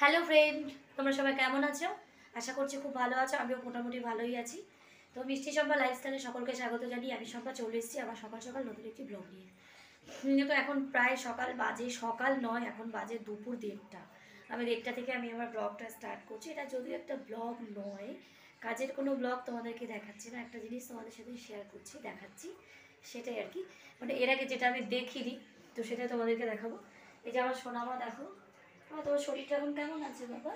Hello friend, তোমরা সবাই কেমন আছো? আশা করছি খুব ভালো আছো। আমিও মোটামুটি ভালোই আছি। তো মিষ্টি সম্পা লাইফস্টাইলে সকলকে স্বাগত জানিয়ে আমি সম্পা চলে এসেছি আবার সকাল সকাল নতুন একটি ব্লগ নিয়ে। তো এখন প্রায় সকাল বাজে, সকাল নয়, এখন বাজে দুপুর 1:30। আমি 1:30 থেকে আমি আমার ব্লগটা স্টার্ট করছি। এটা যদিও একটা ব্লগ নয়, কাজের কোনো ব্লগ তোমাদেরকে দেখাচ্ছি না, একটা জিনিস তোমাদের সাথে শেয়ার করছি, দেখাচ্ছি, সেটাই আর কি। মানে এর আগে যেটা আমি দেখিনি, তো সেটাই তোমাদেরকে দেখাবো। এই যে আমার সোনামা, দেখো তোমার শরীরটা এখন কেমন আছে বাবা?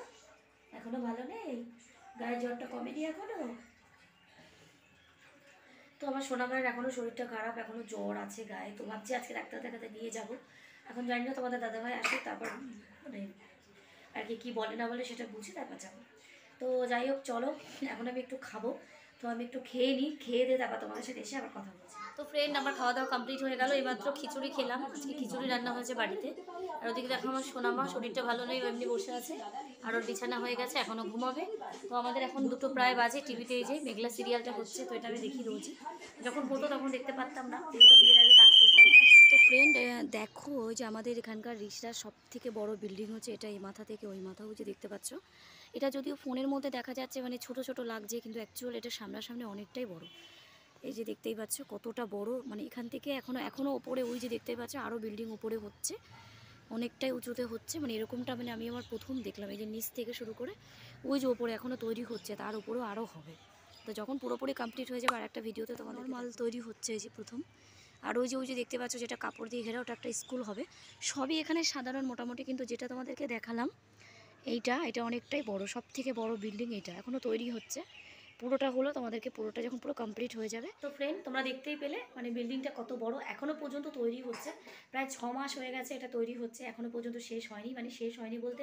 এখনো ভালো নেই? গায়ে জ্বরটা কমেনি এখনো? তো আমার সোনামায়ের এখনও শরীরটা খারাপ, এখনও জ্বর আছে গায়ে। তো ভাবছি আজকে ডাক্তার দেখাতে নিয়ে যাব। এখন জানি না, তোমাদের দাদাভাই আসে তারপর মানে আর কি কী বলে না বলে সেটা বুঝি তারপর যাবো। তো যাই হোক, চলো এখন আমি একটু খাবো। তো আমি একটু খেয়ে নিই, খেয়ে দিয়ে তারপর তোমাদের সাথে এসে আবার কথা বলছি। তো ফ্রেন্ড, আমার খাওয়া দাওয়া কমপ্লিট হয়ে গেল। এইমাত্র খিচুড়ি খেলাম। আজকে খিচুড়ি রান্না হয়েছে বাড়িতে। আর ওদিকে দেখো আমার সোনামা, শরীরটা ভালো নেই, এমনি বসে আছে। আর ওর বিছানা হয়ে গেছে, এখনও ঘুমাবে। তো আমাদের এখন 2টো প্রায় বাজে। টিভিতে এই যে মেঘলা সিরিয়ালটা হচ্ছে, তো এটা আমি দেখি রোজই। যখন হতো তখন দেখতে পারতাম না, যেহেতু বিয়ের আগে কাজ করতাম। তো ফ্রেন্ড, দেখো যে আমাদের এখানকার রিসরা সব থেকে বড় বিল্ডিং হচ্ছে এটা, এই মাথা থেকে ওই মাথা হচ্ছে, দেখতে পাচ্ছ? এটা যদিও ফোনের মধ্যে দেখা যাচ্ছে মানে ছোট ছোট লাগছে, কিন্তু অ্যাকচুয়াল এটা সামনাসামনি অনেকটাই বড়। এই যে দেখতেই পাচ্ছ কতটা বড়, মানে এখান থেকে এখনো ওপরে, ওই যে দেখতেই পাচ্ছ আরও বিল্ডিং উপরে হচ্ছে, অনেকটাই উঁচুতে হচ্ছে। মানে এরকমটা মানে আমি আমার প্রথম দেখলাম। এই যে নিচ থেকে শুরু করে ওই যে ওপরে এখনও তৈরি হচ্ছে, তার উপরেও আরও হবে। তো যখন পুরোপুরি কমপ্লিট হয়ে যাবে আর একটা ভিডিওতে তোমাদের মাল তৈরি হচ্ছে এই যে প্রথম। আর ওই যে দেখতে পাচ্ছ যেটা কাপড় দিয়ে ঘেরা, ওটা একটা স্কুল হবে। সবই এখানে সাধারণ মোটামুটি, কিন্তু যেটা তোমাদেরকে দেখালাম এটা অনেকটাই বড়, সব থেকে বড় বিল্ডিং এটা, এখনও তৈরি হচ্ছে। পুরোটা হলো, তোমাদেরকে পুরোটা যখন পুরো কমপ্লিট হয়ে যাবে। তো ফ্রেন্ড, তোমরা দেখতেই পেলে মানে বিল্ডিংটা কত বড়, এখনও পর্যন্ত তৈরি হচ্ছে। প্রায় 6 মাস হয়ে গেছে এটা তৈরি হচ্ছে, এখনও পর্যন্ত শেষ হয়নি। মানে শেষ হয়নি বলতে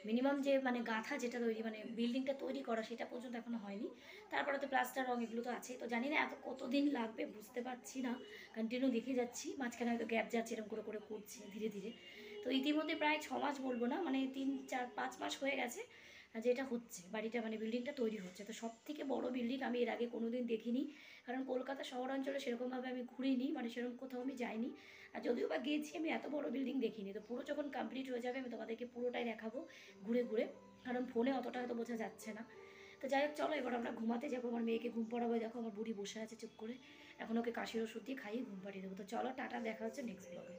মিনিমাম যে মানে গাঁথা যেটা তৈরি, মানে বিল্ডিংটা তৈরি করা, সেটা পর্যন্ত এখনও হয়নি। তারপরে তো প্লাস্টার, রং, এগুলো তো আছেই। তো জানি না এত কতদিন লাগবে, বুঝতে পারছি না। কন্টিনিউ দেখে যাচ্ছি, মাঝখানে হয়তো গ্যাপ যাচ্ছে, এরকম করে করে করছে ধীরে ধীরে। তো ইতিমধ্যে প্রায় 6 মাস বলবো না, মানে 3, 4, 5 মাস হয়ে গেছে যেটা হচ্ছে, বাড়িটা মানে বিল্ডিংটা তৈরি হচ্ছে। তো সব থেকে বড় বিল্ডিং আমি এর আগে কোনো দিন দেখিনি, কারণ কলকাতা শহরাঞ্চলে সেরকমভাবে আমি ঘুরিনি, মানে সেরকম কোথাও আমি যাইনি। আর যদিও বা গিয়েছি, আমি এত বড় বিল্ডিং দেখিনি। তো পুরো যখন কমপ্লিট হয়ে যাবে আমি তোমাদেরকে পুরোটাই দেখাবো ঘুরে ঘুরে, কারণ ফোনে অতটা হয়তো বোঝা যাচ্ছে না। তো যাই হোক, চলো এবার আমরা ঘুমাতে যাবো। আমার মেয়েকে ঘুম পড়াবো। দেখো আমার বুড়ি বসে আছে চুপ করে, এখন ওকে কাশির ওষুধ দিয়ে খাইয়ে ঘুম পাড়িয়ে দেবো। তো চলো, টাটা, দেখা হচ্ছে নেক্সট ব্লগে।